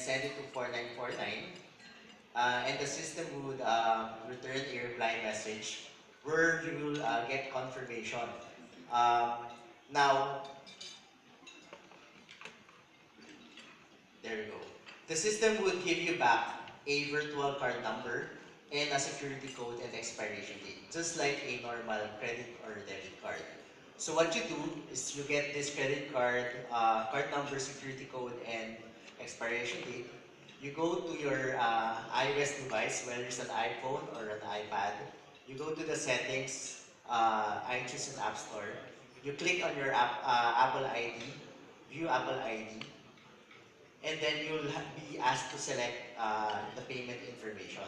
send it to 4949. And the system would return a reply message where you will get confirmation. Um, Now, there you go. The system would give you back a virtual card number and a security code and expiration date, just like a normal credit or debit card. So what you do is you get this credit card, card number, security code, and expiration date. You go to your iOS device, whether it's an iPhone or an iPad. You go to the settings, iTunes and App Store. You click on your Apple ID, view Apple ID, and then you'll be asked to select the payment information.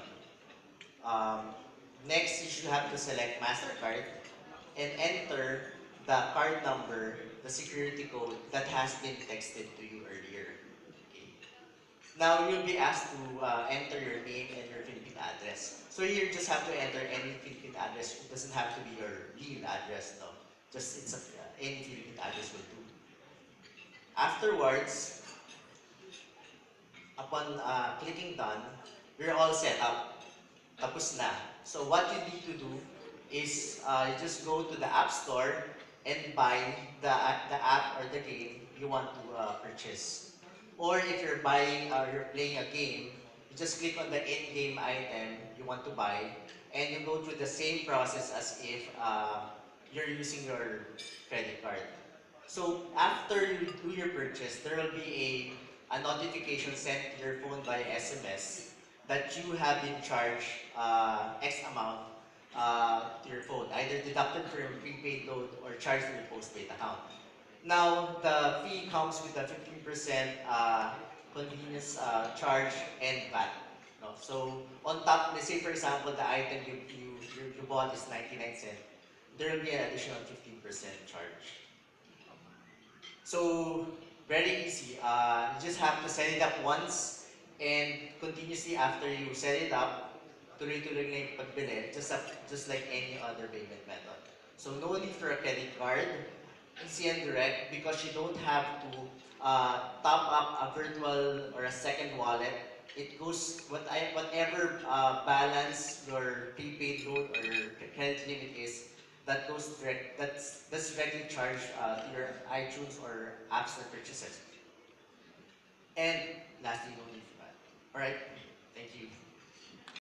Um, Next, you should have to select MasterCard and enter the card number, the security code that has been texted to you earlier. Okay. Now, you'll be asked to enter your name and your Philippine address. So here, you just have to enter any Philippine address. It doesn't have to be your real address, no. Just any Philippine address will do. Afterwards, upon clicking done, we're all set up. Tapos na. So what you need to do is you just go to the App Store and buy the app or the game you want to purchase. Or if you're you're playing a game, you just click on the in-game item you want to buy, and you go through the same process as if you're using your credit card. So after you do your purchase, there will be a notification sent to your phone by SMS that you have been charged X amount to your phone, either deducted from your prepaid load or charged to your postpaid account. Now, the fee comes with a 15% convenience charge and VAT. No? So, on top, let's say for example, the item you bought is 99 cents, there will be an additional 15% charge. So, very easy. You just have to set it up once and continuously after you set it up, tuloy-tuloy na yung pagbili, just like any other payment method. So, no need for a credit card, easy and direct because you don't have to top up a virtual or a second wallet. It goes, whatever balance your prepaid load or your credit limit is, that goes direct, that's directly charged to your iTunes or App Store purchases. And lastly, no need for that. Alright, thank you.